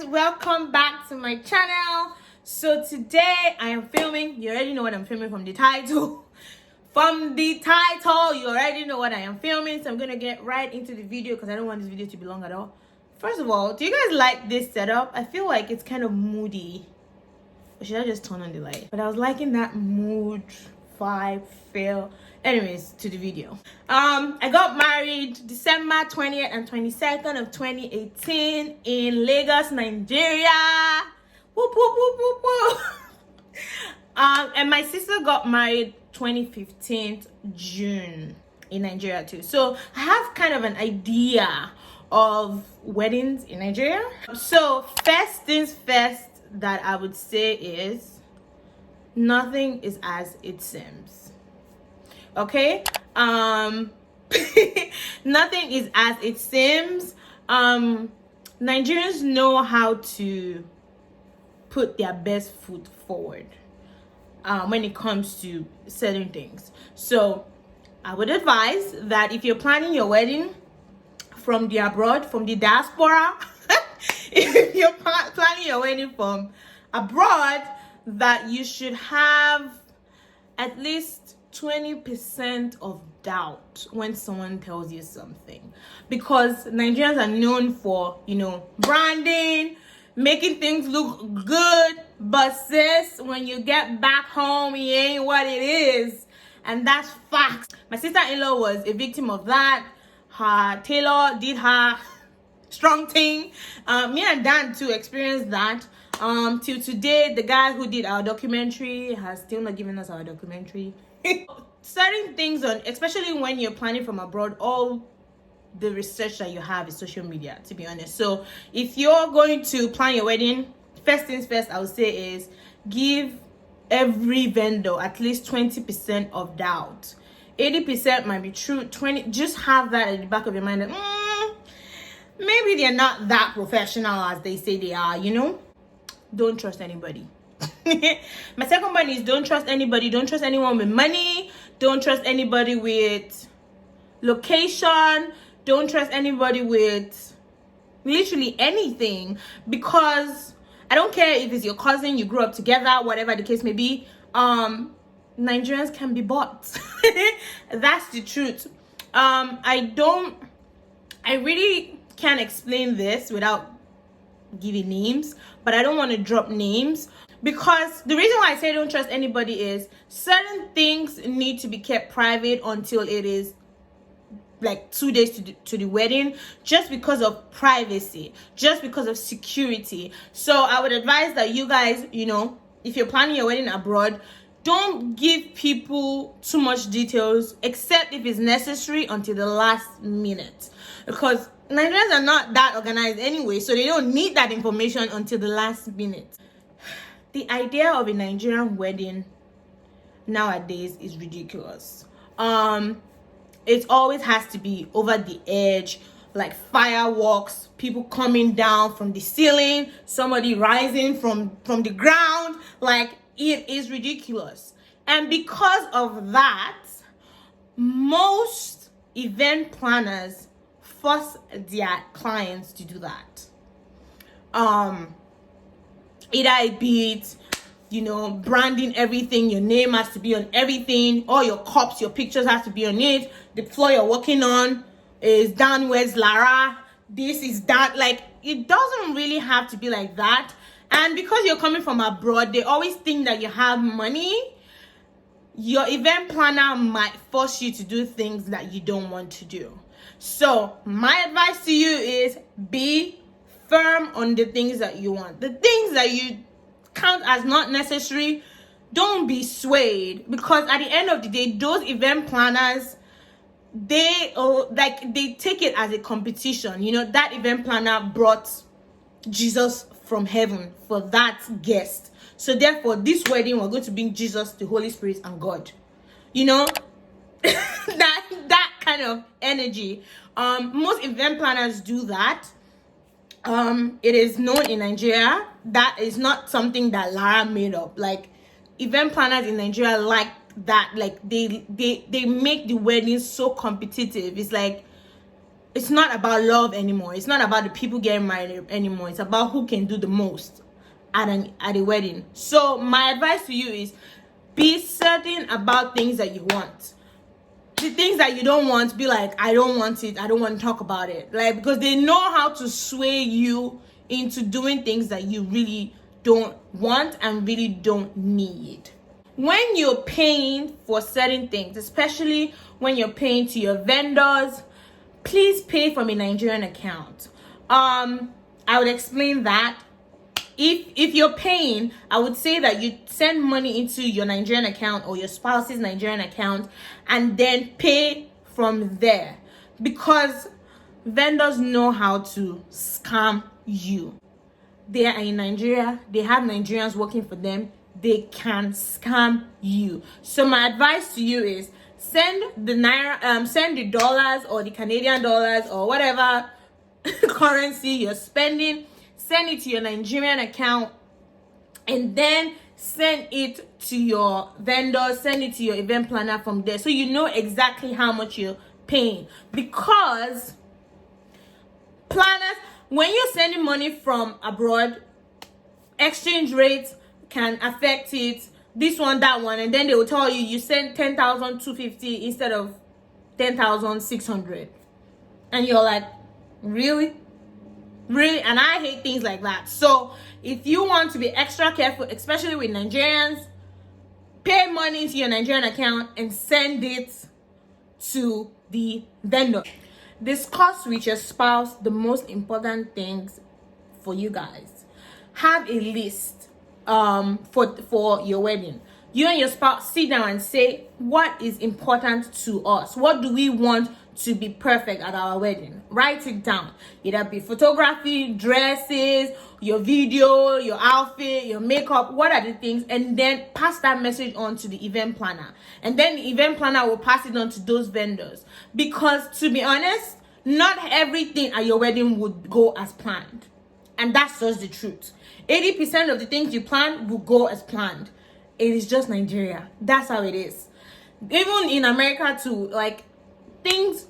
welcome back to my channel. So today I am filming. You already know what I'm filming from the title. You already know what I am filming. So I'm gonna get right into the video because I don't want this video to be long at all. First of all, do you guys like this setup? I feel like it's kind of moody. Or should I just turn on the light? But I was liking that mood vibe feel. Anyways, to the video. I got married December 20th and 22nd of 2018 in Lagos, Nigeria. Whoop, whoop, whoop, whoop, whoop. And my sister got married 2015 June in Nigeria too. So I have kind of an idea of weddings in Nigeria. So first things first that I would say is nothing is as it seems. Okay, nothing is as it seems. Nigerians know how to put their best foot forward when it comes to certain things. So I would advise that if you're planning your wedding from the abroad, from the diaspora, if you're planning your wedding from abroad, that you should have at least 20% of doubt when someone tells you something, because Nigerians are known for, branding, making things look good, but sis, when you get back home, it ain't what it is, and that's facts. My sister-in-law was a victim of that. Her tailor did her strong thing. Me and Dan too experienced that. Till today, the guy who did our documentary has still not given us our documentary. Certain things especially when you're planning from abroad, all the research that you have is social media, to be honest. So if you're going to plan your wedding, first things first I would say is give every vendor at least 20% of doubt. 80% might be true. 20, just have that at the back of your mind that maybe they're not that professional as they say they are. Don't trust anybody. My second one is don't trust anybody. Don't trust anyone with money. Don't trust anybody with location. Don't trust anybody with literally anything, because I don't care if it's your cousin, you grew up together, whatever the case may be. Nigerians can be bought. That's the truth. I really can't explain this without giving names, but I don't want to drop names, because the reason why I say don't trust anybody is certain things need to be kept private until it is like 2 days to the wedding, just because of privacy, just because of security. So I would advise that you guys, if you're planning your wedding abroad, don't give people too much details except if it's necessary until the last minute, because Nigerians are not that organized anyway, so they don't need that information until the last minute. The idea of a Nigerian wedding nowadays is ridiculous. It always has to be over the edge, like fireworks, people coming down from the ceiling, somebody rising from the ground. Like, it is ridiculous. And because of that, most event planners force their clients to do that. Either it be it, branding everything, your name has to be on everything, all your cups, your pictures has to be on it, the floor you're walking on is down where's Lara, this is that. Like, it doesn't really have to be like that. And because you're coming from abroad, they always think that you have money. Your event planner might force you to do things that you don't want to do. So my advice to you is be firm on the things that you want. The things that you count as not necessary, don't be swayed, because at the end of the day, those event planners, they take it as a competition. That event planner brought Jesus from heaven for that guest, so therefore this wedding we're going to bring Jesus, the Holy Spirit, and God. that kind of energy. Most event planners do that. It is known in Nigeria. That is not something that Lara made up. Like, event planners in Nigeria like that. Like, they make the wedding so competitive. It's like it's not about love anymore. It's not about the people getting married anymore. It's about who can do the most at a wedding. So my advice to you is be certain about things that you want. The things that you don't want, be like, I don't want it, I don't want to talk about it. Like, because they know how to sway you into doing things that you really don't want and really don't need. When you're paying for certain things, especially when you're paying to your vendors, please pay from a Nigerian account. I would explain that. If you're paying, I would say that you send money into your Nigerian account or your spouse's Nigerian account and then pay from there, because vendors know how to scam you. They are in Nigeria, they have Nigerians working for them, they can scam you. So my advice to you is send the naira, send the dollars or the Canadian dollars or whatever currency you're spending, send it to your Nigerian account, and then send it to your vendor, send it to your event planner from there, so you know exactly how much you're paying. Because planners, when you're sending money from abroad, exchange rates can affect it, this one, that one, and then they will tell you you send 10,250 instead of 10,600, and you're like, really? And I hate things like that. So if you want to be extra careful, especially with Nigerians, pay money into your Nigerian account and send it to the vendor. Discuss with your spouse the most important things for you guys. Have a list for your wedding. You and your spouse sit down and say, what is important to us? What do we want to be perfect at our wedding? Write it down. Either be photography, dresses, your video, your outfit, your makeup, what are the things, and then pass that message on to the event planner. And then the event planner will pass it on to those vendors. Because to be honest, not everything at your wedding would go as planned. And that's just the truth. 80% of the things you plan will go as planned. It is just Nigeria. That's how it is. Even in America too, like, things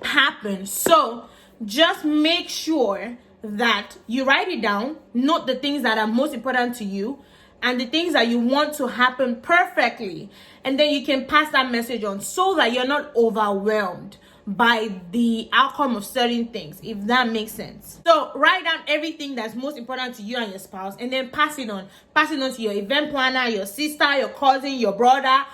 happen. So just make sure that you write it down, note the things that are most important to you and the things that you want to happen perfectly, and then you can pass that message on so that you're not overwhelmed by the outcome of certain things, if that makes sense. So write down everything that's most important to you and your spouse, and then pass it on to your event planner, your sister, your cousin, your brother,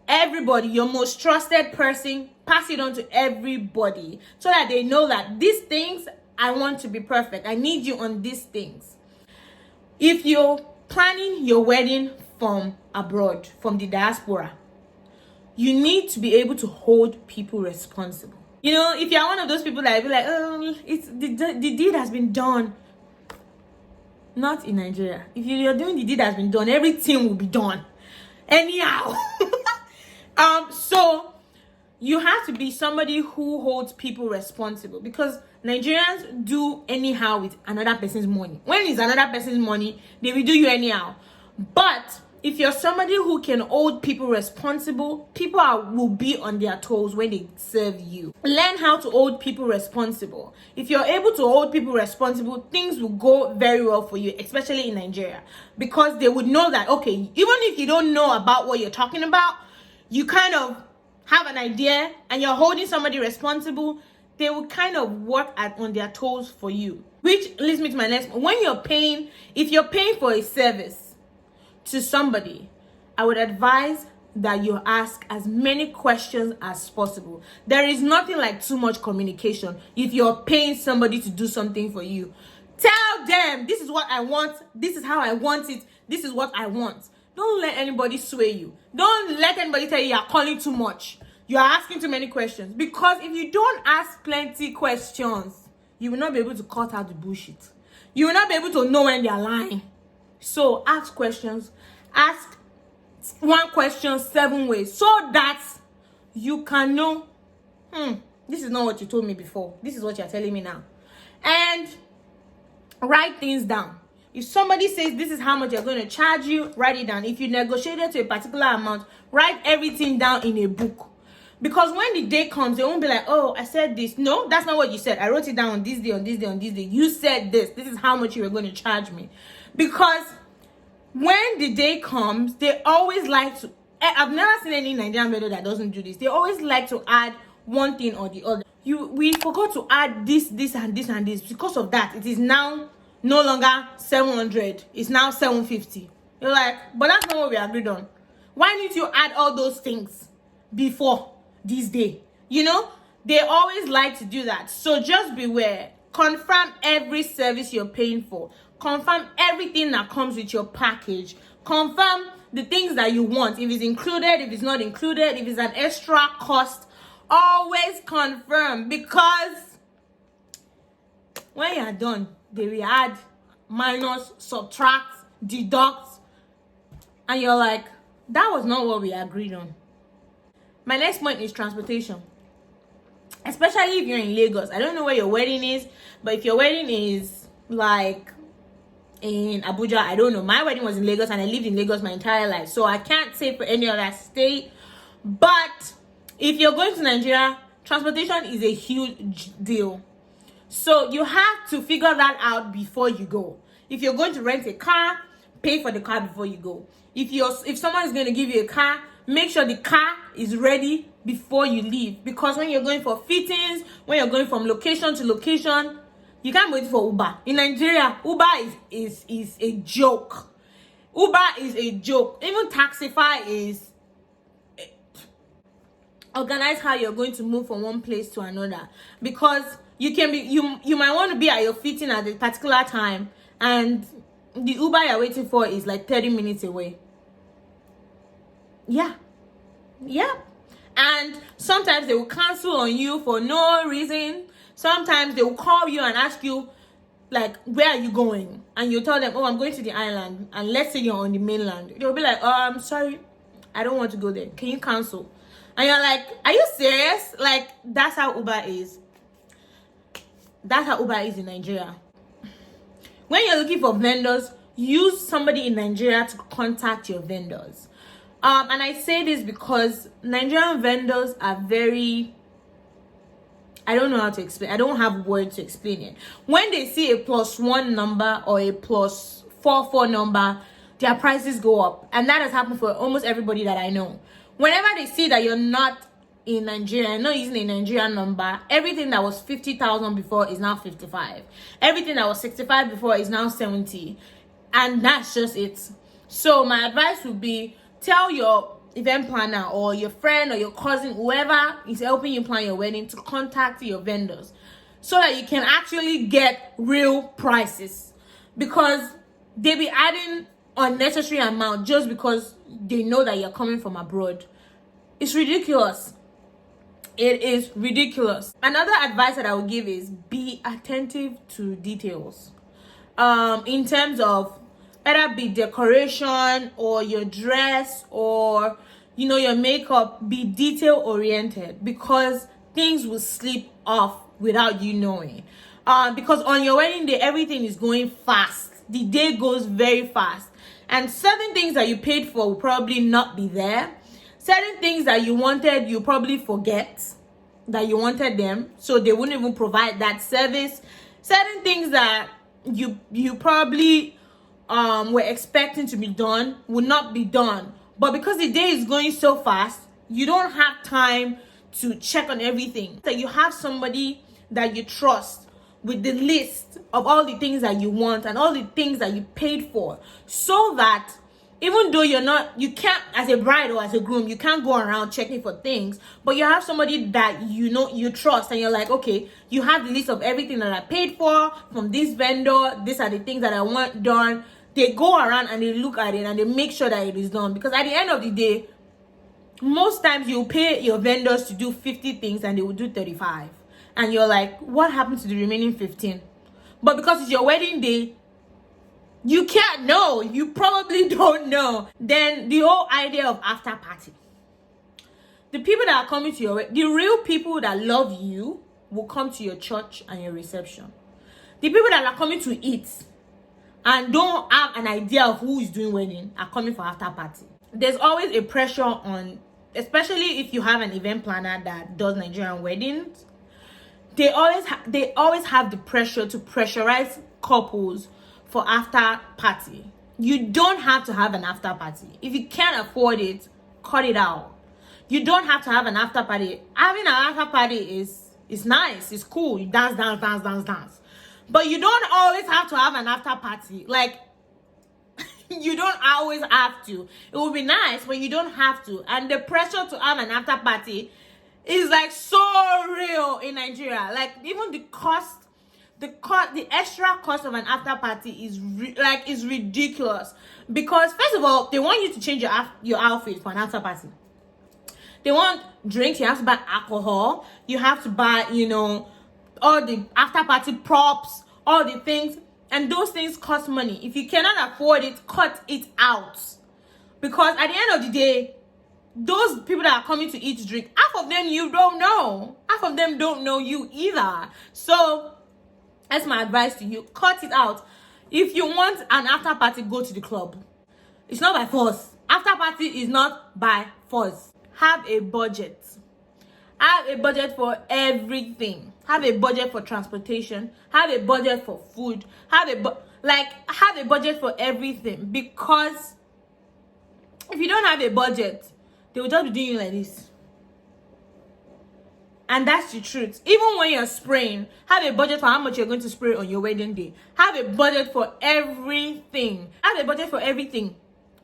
everybody, your most trusted person. Pass it on to everybody so that they know that these things, I want to be perfect, I need you on these things. If you're planning your wedding from abroad, from the diaspora, you need to be able to hold people responsible. You know, if you're one of those people that be like, oh, it's the deed has been done. Not in Nigeria. If you're doing the deed has been done, everything will be done anyhow. So you have to be somebody who holds people responsible, because Nigerians do anyhow with another person's money. When it's another person's money, they will do you anyhow. But if you're somebody who can hold people responsible, people will be on their toes when they serve you. Learn how to hold people responsible. If you're able to hold people responsible, things will go very well for you, especially in Nigeria, because they would know that, okay, even if you don't know about what you're talking about, you kind of have an idea and you're holding somebody responsible, they will kind of work on their toes for you. Which leads me to my next one. If you're paying for a service to somebody, I would advise that you ask as many questions as possible. There is nothing like too much communication. If you're paying somebody to do something for you, tell them, this is what I want, this is how I want it, this is what I want. Don't let anybody sway you. Don't let anybody tell you you're calling too much, you're asking too many questions. Because if you don't ask plenty questions, you will not be able to cut out the bullshit. You will not be able to know when they're lying. So ask questions. Ask one question 7 ways so that you can know, this is not what you told me before, this is what you're telling me now. And write things down. If somebody says this is how much you're going to charge you, write it down. If you negotiated to a particular amount, write everything down in a book. Because when the day comes, they won't be like, oh, I said this. No, that's not what you said. I wrote it down on this day, on this day, on this day. You said this. This is how much you were going to charge me. Because when the day comes, they always like to, I've never seen any Nigerian vendor that doesn't do this. They always like to add one thing or the other. We forgot to add this, and this, and this. Because of that, it is now no longer 700. It's now 750. You're like, but that's not what we agreed on. Why need you add all those things before this day? You know, they always like to do that. So just beware. Confirm every service you're paying for. Confirm everything that comes with your package. Confirm the things that you want. If it's included, if it's not included, if it's an extra cost, always confirm. Because when you're done, they will add, minus, subtract, deduct, and you're like, that was not what we agreed on. My next point is transportation. Especially if you're in Lagos. I don't know where your wedding is, but if your wedding is like in Abuja, I don't know. My wedding was in Lagos and I lived in Lagos my entire life. So I can't say for any other state. But if you're going to Nigeria, transportation is a huge deal. So you have to figure that out before you go. If you're going to rent a car, pay for the car before you go. If someone is going to give you a car, make sure the car is ready before you leave. Because when you're going for fittings, when you're going from location to location, you can't wait for Uber. In Nigeria, Uber is a joke. Uber is a joke. Even Taxify is organize how you're going to move from one place to another. Because you might want to be at your fitting at a particular time, and the Uber you're waiting for is like 30 minutes away. Yeah. And sometimes they will cancel on you for no reason. Sometimes they will call you and ask you, like, where are you going? And you tell them, oh, I'm going to the island. And let's say you're on the mainland. They'll be like, oh, I'm sorry, I don't want to go there. Can you cancel? And you're like, are you serious? Like, that's how Uber is. That's how Uber is in Nigeria. When you're looking for vendors, use somebody in Nigeria to contact your vendors. And I say this because Nigerian vendors are very, I don't know how to explain. I don't have words to explain it. When they see a +1 number or a +44 number, their prices go up. And that has happened for almost everybody that I know. Whenever they see that you're not in Nigeria, not using a Nigerian number, everything that was 50,000 before is now 55. Everything that was 65 before is now 70. And that's just it. So my advice would be, tell your event planner or your friend or your cousin, whoever is helping you plan your wedding, to contact your vendors so that you can actually get real prices. Because they be adding unnecessary amount just because they know that you're coming from abroad. It's ridiculous. It is ridiculous. Another advice that I would give is be attentive to details. In terms of either be decoration or your dress or your makeup, be detail oriented, because things will slip off without you knowing. Because on your wedding day, everything is going fast. The day goes very fast, and certain things that you paid for will probably not be there. Certain things that you wanted, you probably forget that you wanted them, so they wouldn't even provide that service. Certain things that you probably were expecting to be done will not be done. But because the day is going so fast, you don't have time to check on everything. So you have somebody that you trust with the list of all the things that you want and all the things that you paid for, so that even though you can't, as a bride or as a groom, you can't go around checking for things, but you have somebody that you trust, and you're like, okay, you have the list of everything that I paid for from this vendor. These are the things that I want done. They go around and they look at it and they make sure that it is done. Because at the end of the day, most times you pay your vendors to do 50 things and they will do 35. And you're like, what happened to the remaining 15? But because it's your wedding day, you can't know. You probably don't know. Then the whole idea of after party. The people that are coming to your wedding, the real people that love you will come to your church and your reception. The people that are coming to eat and don't have an idea of who is doing wedding are coming for after party. There's always a pressure on especially if you have an event planner that does Nigerian weddings, they always have the pressure to pressurize couples for after party. You don't have to have an after party. If you can't afford it, cut it out. You don't have to have an after party. Having an after party is nice, it's cool. You dance. But you don't always have to have an after party. Like, you don't always have to. It would be nice, but you don't have to. And the pressure to have an after party is like so real in Nigeria. Like, even the extra cost of an after party is ridiculous. Because first of all, they want you to change your outfit for an after party. They want drinks. You have to buy alcohol. You have to buy, all the after party props, all the things. And those things cost money. If you cannot afford it, cut it out. Because at the end of the day, those people that are coming to eat drink, half of them you don't know. Half of them don't know you either. So that's my advice to you. Cut it out. If you want an after party, go to the club. It's not by force. After party is not by force. Have a budget. Have a budget for everything. Have a budget for transportation. Have a budget for food. Have a budget for everything. Because if you don't have a budget, they will just be doing you like this. And that's the truth. Even when you're spraying, have a budget for how much you're going to spray on your wedding day. Have a budget for everything. Have a budget for everything.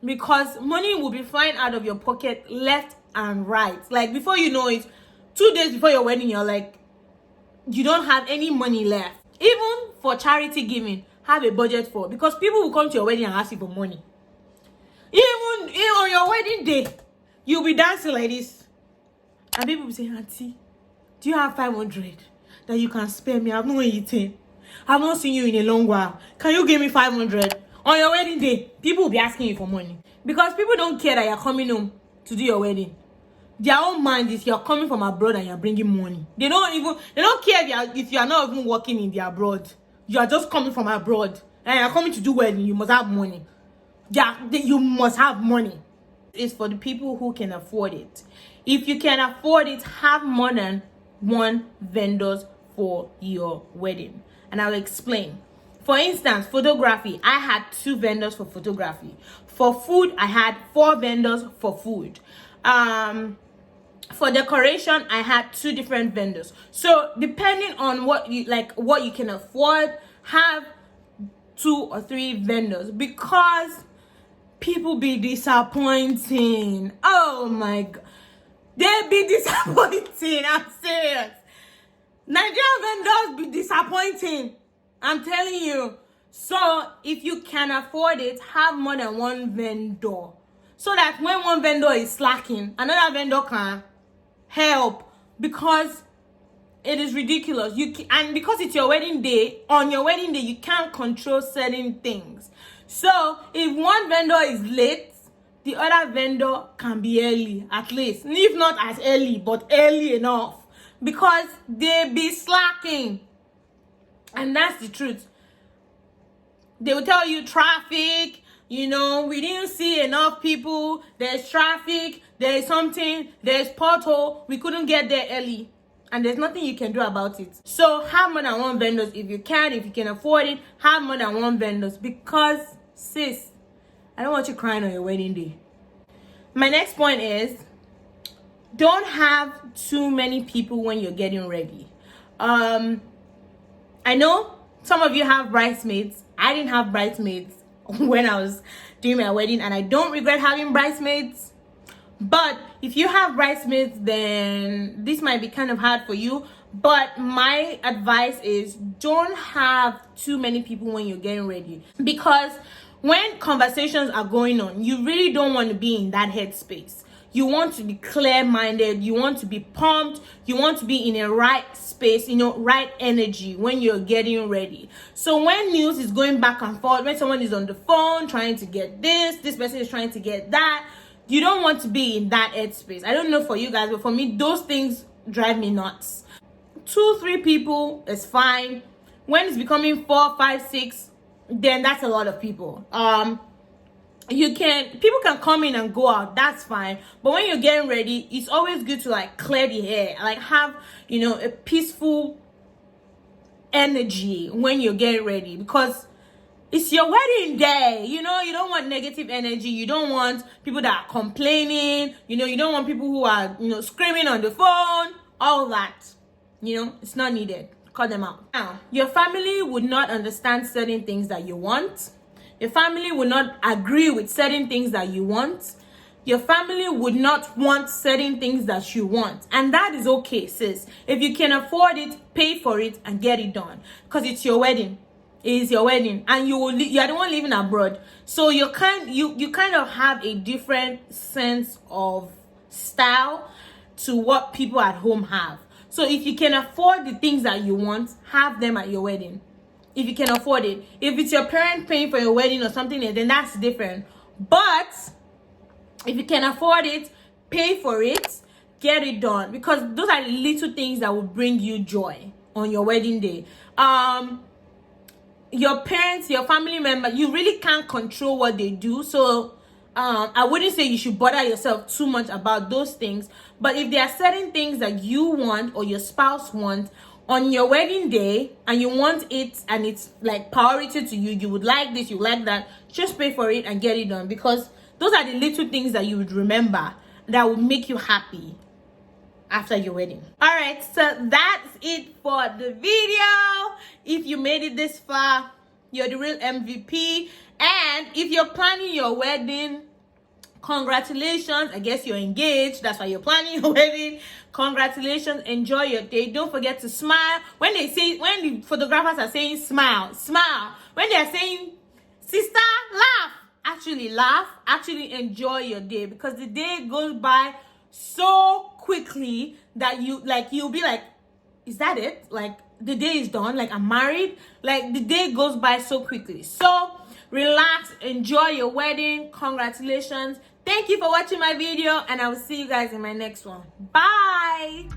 Because money will be flying out of your pocket left and right. Like, before you know it, 2 days before your wedding, you're like, you don't have any money left. Even for charity giving, have a budget for. Because people will come to your wedding and ask you for money. Even on your wedding day, you'll be dancing like this. And people will say, Auntie, do you have 500 that you can spare me? I've not eaten. I've not seen you in a long while. Can you give me 500? On your wedding day, people will be asking you for money. Because people don't care that you're coming home to do your wedding. Their own mind is you're coming from abroad and you're bringing money. They don't care if you're not even working in the abroad. You're just coming from abroad. And you're coming to do wedding. You must have money. You must have money. It's for the people who can afford it. If you can afford it, have more than one vendors for your wedding. And I'll explain. For instance, photography. I had 2 vendors for photography. For food, I had 4 vendors for food. For decoration, I had 2 different vendors. So depending on what you can afford, have 2 or 3 vendors, because people be disappointing. Oh my god, they be disappointing. I'm serious. Nigerian vendors be disappointing. I'm telling you. So if you can afford it, have more than one vendor, so that when one vendor is slacking, another vendor can help. Because it is ridiculous. And because it's your wedding day, on your wedding day, you can't control certain things. So if one vendor is late, the other vendor can be early, at least. If not as early, but early enough. Because they be slacking. And that's the truth. They will tell you traffic, we didn't see enough people, there's traffic, there's something, there's pothole, we couldn't get there early. And there's nothing you can do about it. So have more than one vendors if you can afford it, have more than one vendors. Because, sis, I don't want you crying on your wedding day. My next point is, don't have too many people when you're getting ready. I know some of you have bridesmaids. I didn't have bridesmaids when I was doing my wedding, and I don't regret having bridesmaids. But if you have bridesmaids, then this might be kind of hard for you. But my advice is, don't have too many people when you're getting ready. Because when conversations are going on, you really don't want to be in that headspace. You want to be clear-minded. You want to be pumped. You want to be in a right space, right energy when you're getting ready. So when news is going back and forth, when someone is on the phone trying to get this person is trying to get that, you don't want to be in that headspace. I don't know for you guys, but for me, those things drive me nuts. 2, 3 people is fine. When it's becoming 4, 5, 6, then that's a lot of people. people can come in and go out, that's fine, but when you're getting ready, it's always good to like clear the hair, like have, you know, a peaceful energy when you're getting ready, because it's your wedding day. You know, you don't want negative energy, you don't want people that are complaining, you know, you don't want people who are, you know, screaming on the phone, all that, you know, it's not needed. Cut them out. Now, your family would not understand certain things that you want. Your family will not agree with certain things that you want. Your family would not want certain things that you want. And that is okay, sis. If you can afford it, pay for it and get it done. Because it's your wedding. It is your wedding. And you are the one living abroad. So you kind of have a different sense of style to what people at home have. So if you can afford the things that you want, have them at your wedding. If you can afford it. If it's your parent paying for your wedding or something, then that's different. But if you can afford it, pay for it, get it done. Because those are the little things that will bring you joy on your wedding day. Your parents, your family member, you really can't control what they do. So I wouldn't say you should bother yourself too much about those things. But if there are certain things that you want or your spouse wants on your wedding day, and you want it and it's like priority to you, you would like this, you like that, just pay for it and get it done. Because those are the little things that you would remember that would make you happy after your wedding. All right, so that's it for the video. If you made it this far, you're the real MVP. And if you're planning your wedding, congratulations. I guess you're engaged, that's why you're planning your wedding. Congratulations, enjoy your day. Don't forget to smile. When the photographers are saying smile, smile. When they're saying sister, laugh, actually enjoy your day, because the day goes by so quickly that you'll be like, is that it? Like, the day is done, like I'm married. Like, the day goes by so quickly. So relax, enjoy your wedding. Congratulations. Thank you for watching my video, and I will see you guys in my next one. Bye.